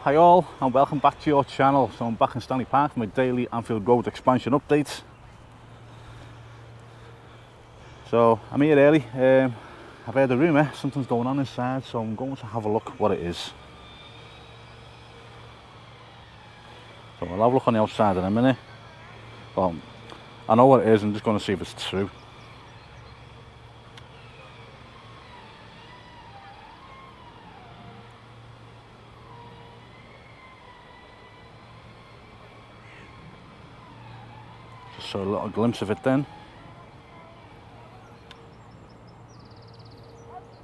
Hi all, and welcome back to your channel. So I'm back in Stanley Park for my daily Anfield Road expansion update. So I'm here early. I've heard a rumour something's going on inside, so I'm going to have a look what it is. So I'll have a look on the outside in a minute. Well, I know what it is, I'm just going to see if it's true. Just saw a little glimpse of it then.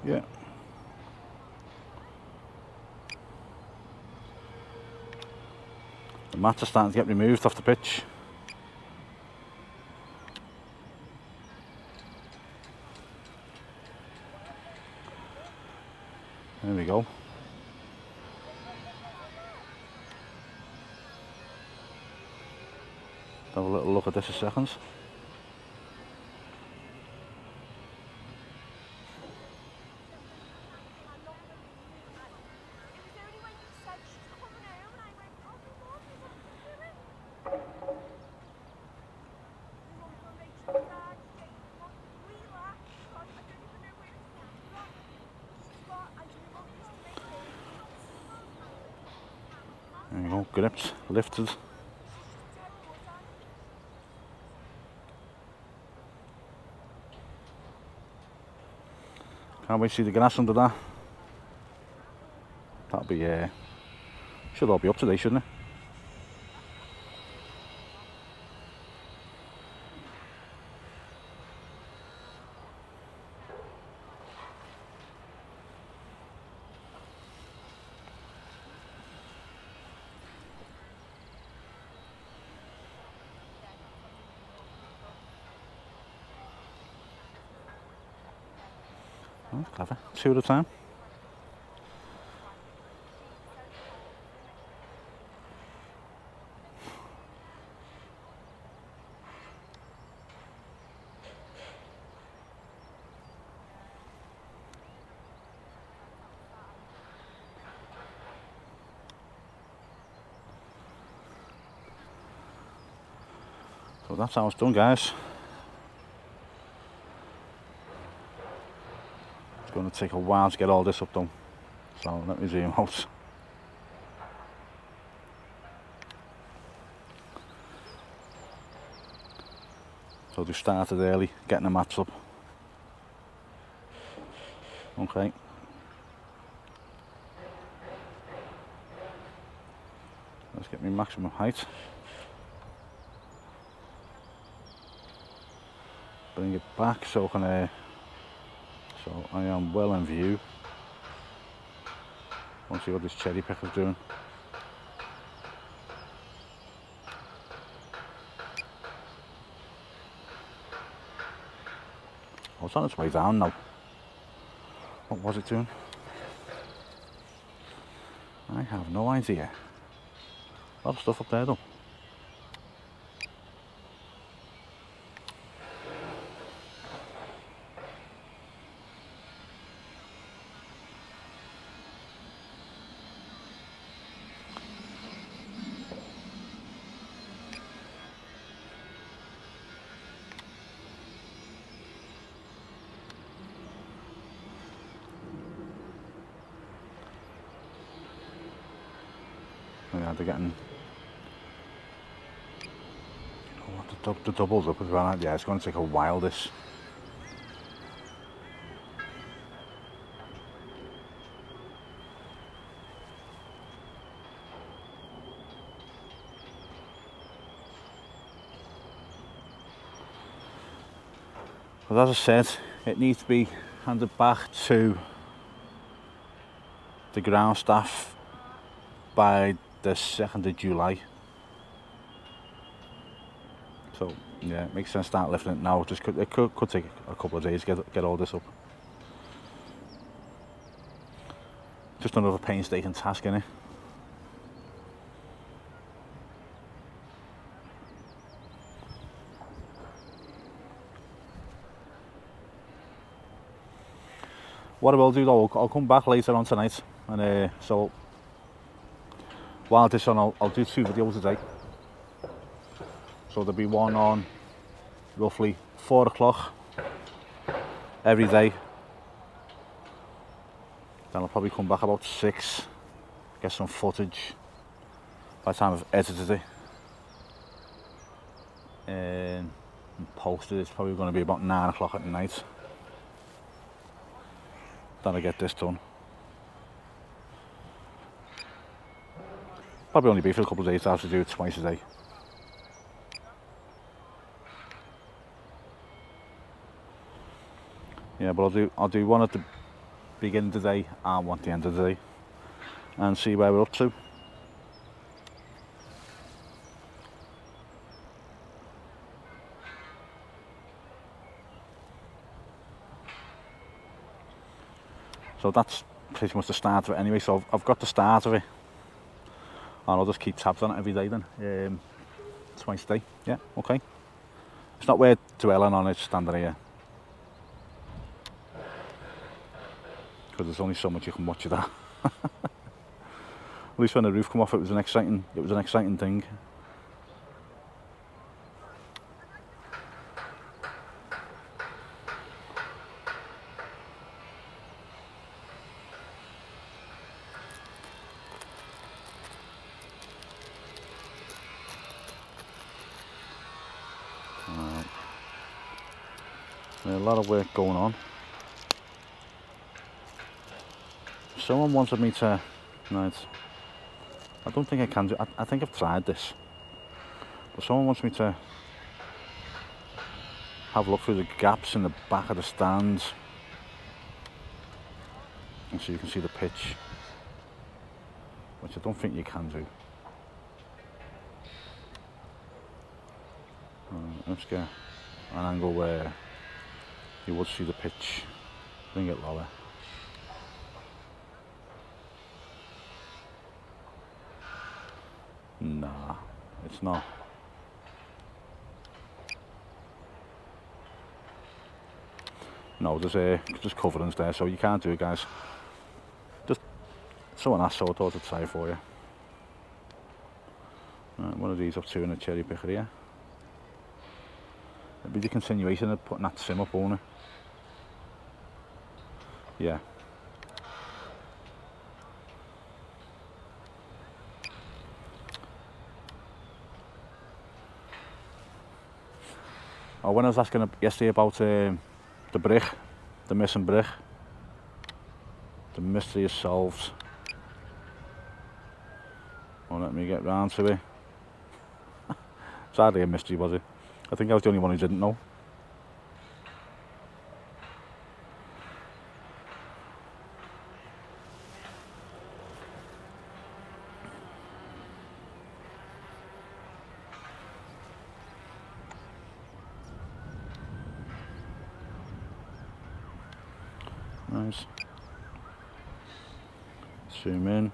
Yeah. The mats are starting to get removed off the pitch. There we go. Have a little look at this a second. There you go, gripped, lifted. Can't wait to see the grass under that. That'll be, should all be up today, shouldn't it? Oh, clever. 2 at a time. So that's how it's done, guys. It's going to take a while to get all this up done. So let me zoom out. So they started early, getting the mats up. Okay. Let's get my maximum height. Bring it back so I can, so I am well in view. Want to see what this cherry picker's doing. Oh, it's on its way down now. What was it doing? I have no idea. A lot of stuff up there though. Yeah, they're getting the doubles up as well. Yeah, it's going to take a while this. But as I said, it needs to be handed back to the ground staff by the 2nd of July. So yeah, it makes sense to start lifting it now. It could take a couple of days to get all this up. Just another painstaking task, innit? What I will do though, I'll come back later on tonight, and so while this on, I'll do 2 videos a day. So there'll be one on roughly 4 o'clock every day. Then I'll probably come back about 6, get some footage by the time I've edited it. And posted, it's probably going to be about 9 o'clock at night. Then I get this done. Probably only be for a couple of days. I have to do it twice a day. Yeah, but I'll do one at the beginning of the day and one at the end of the day, and see where we're up to. So that's pretty much the start of it anyway. So I've got the start of it, and I'll just keep tabs on it every day then, twice a day. Yeah, okay. It's not worth dwelling on it standing here, because there's only so much you can watch of that. At least when the roof come off, it was an exciting thing. A lot of work going on. Someone wanted me to, right, I don't think I can do, I think I've tried this, but someone wants me to have a look through the gaps in the back of the stands, and so you can see the pitch, which I don't think you can do. Let's get an angle where you would see the pitch. Bring it lower. Nah, it's not. No, there's just coverings there, so you can't do it, guys. Just someone asked, so I thought I'd try it for you. One of these up to in a cherry picker here. It'll be the continuation of putting that sim up, won't it? Yeah. Oh, when I was asking yesterday about the brick, the missing brick, the mystery is solved. Well, let me get round to it. It's hardly a mystery, was it? I think I was the only one who didn't know. Nice. Zoom in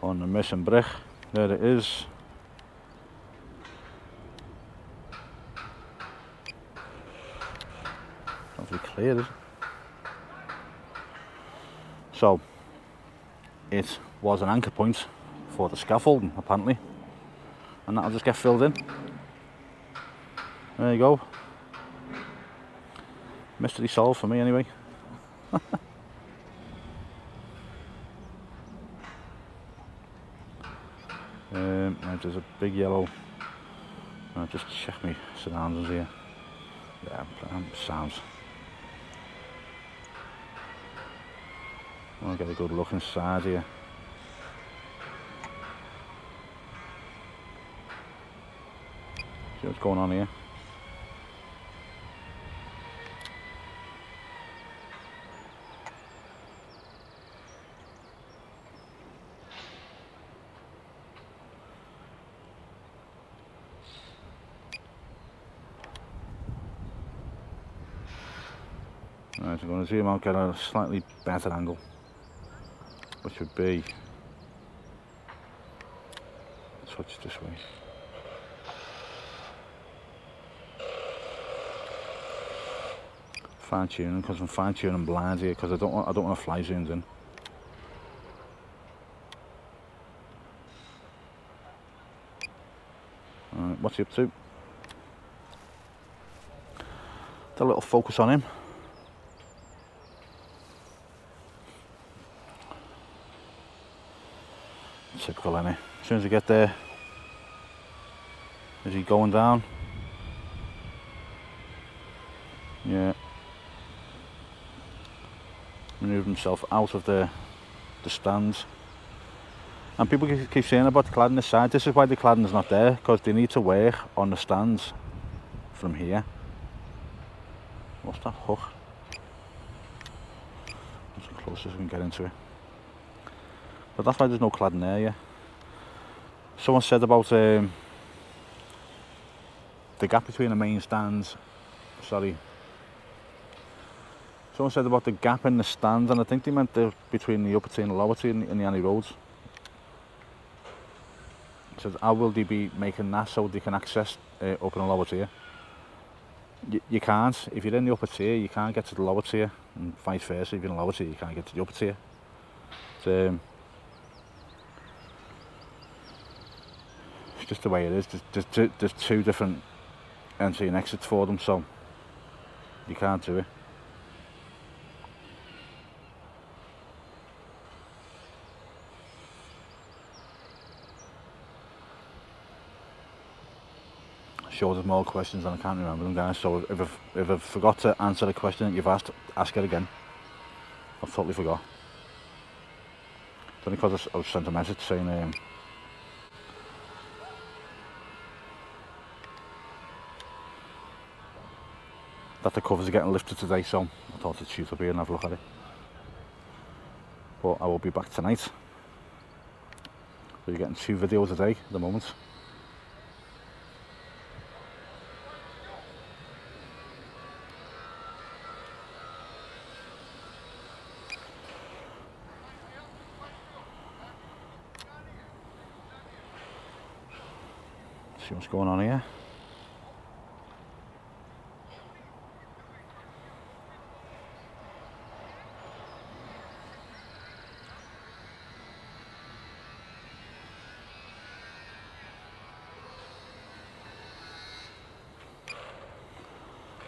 on the missing brick. There it is. Not very clear, is it? So it was an anchor point for the scaffolding, apparently, and that'll just get filled in. There you go. Mystery solved for me, anyway. There's a big yellow. I'll just check my surroundings here. Yeah, sounds. I'll get a good look inside here. See what's going on here. Right, I'm going to zoom out, get a slightly better angle, which would be a touch this way. Fine tuning, because I'm fine tuning blinds here, because I don't want to fly zooms in. What's he up to? A little focus on him. Typical, innit? As soon as I get there, is he going down? Yeah. Manoeuvred himself out of the stands. And people keep saying about cladding this side. This is why the cladding is not there, because they need to work on the stands from here. What's that hook? That's the closest we can get into it. But that's why there's no cladding there yet. Someone said about the gap between the main stands. Sorry. Someone said about the gap in the stands, and I think they meant between the upper tier and the lower tier in the Annie Roads. It says, how will they be making that so they can access upper and lower tier? You can't. If you're in the upper tier, you can't get to the lower tier, and vice versa. If you're in the lower tier, you can't get to the upper tier. It's just the way it is. There's two different entry and exits for them, so you can't do it. Sure, there's more questions and I can't remember them, guys, so if I've forgot to answer the question that you've asked, ask it again. I've totally forgot. It's only because I was sent a message saying that the covers are getting lifted today, so I thought I'd shoot up here and have a look at it. But I will be back tonight. So you're getting 2 videos a day at the moment. See what's going on here.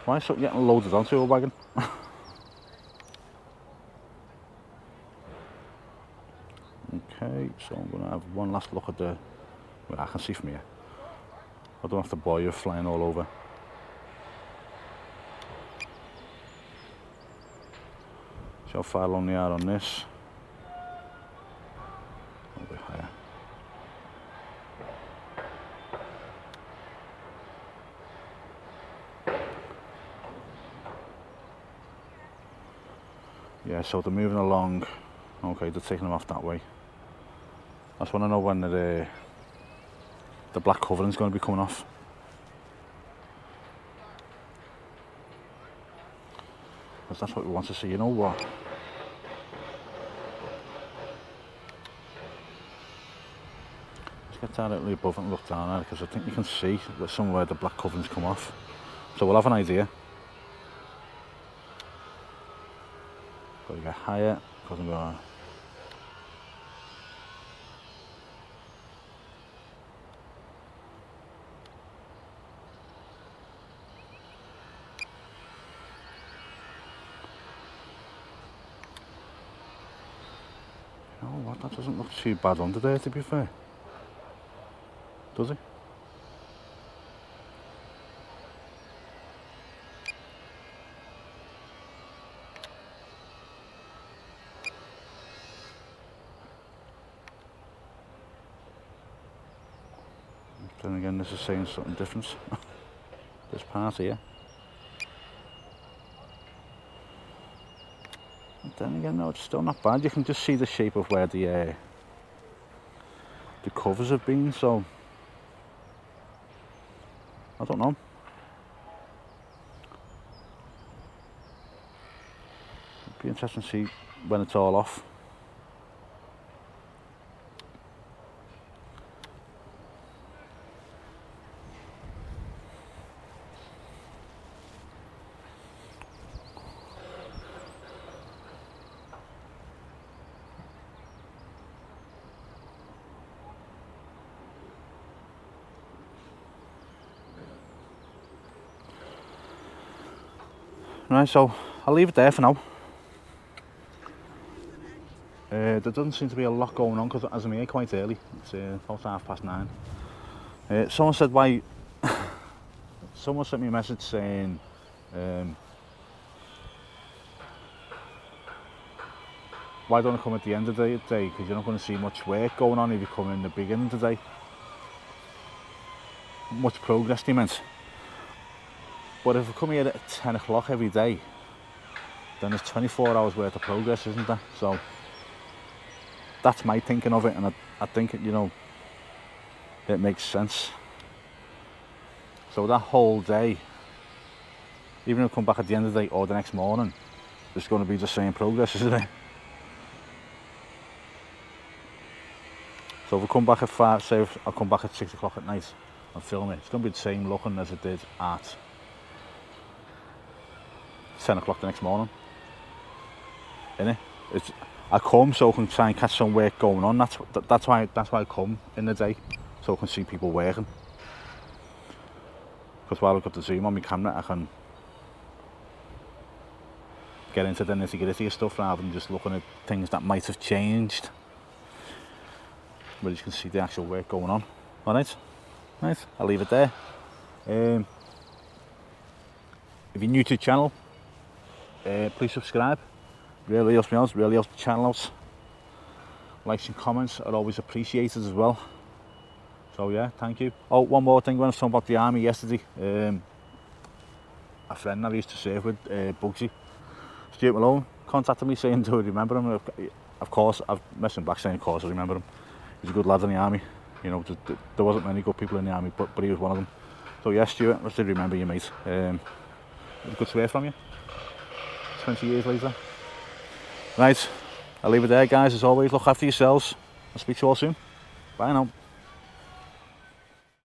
Why is something getting loaded onto a wagon? Okay, so I'm going to have one last look at the... Well, I can see from here. I don't have to bore you flying all over. See how far along they are on this. A little bit higher. Yeah, so they're moving along. Okay, they're taking them off that way. That's when I know when the black covering's going to be coming off. Because that's what we want to see. You know what? Let's get directly above and look down at it, because I think you can see that somewhere the black covering's come off. So we'll have an idea. Got to get higher, because I'm going to... You know what, that doesn't look too bad under there, to be fair. Does it? Then again, this is saying something different. This part here. But then again, no, it's still not bad. You can just see the shape of where the covers have been, so I don't know. It'd be interesting to see when it's all off. Right, so I'll leave it there for now. There doesn't seem to be a lot going on because as I'm here quite early, it's about 9:30. Someone said why. Someone sent me a message saying why don't I come at the end of the day, because you're not going to see much work going on if you come in the beginning of the day. Much progress, they meant. But if I come here at 10 o'clock every day, then there's 24 hours worth of progress, isn't there? So that's my thinking of it, and I think it, it makes sense. So that whole day, even if I come back at the end of the day or the next morning, it's going to be the same progress, isn't it? So if I come back at 5, say if I come back at 6 o'clock at night and film it, it's going to be the same looking as it did at 10 o'clock the next morning. Innit? I come so I can try and catch some work going on. That's why I come in the day, so I can see people working. Because while I've got the zoom on my camera, I can get into the nitty-gritty of stuff rather than just looking at things that might have changed. But you can see the actual work going on. Alright, right, I'll leave it there. If you're new to the channel, please subscribe. Really helps me out, really helps the channel out. Likes and comments are always appreciated as well. So yeah, thank you. Oh, one more thing, when I was talking about the army yesterday, a friend that I used to serve with, Bugsy, Stuart Malone, contacted me saying, do I remember him? Of course, I've messaged him back saying, of course I remember him. He's a good lad in the army. There wasn't many good people in the army, but he was one of them. So yeah, Stuart, I still remember you, mate. It was good to hear from you, 20 years later. Right, I'll leave it there, guys. As always, look after yourselves. I'll speak to you all soon. Bye now.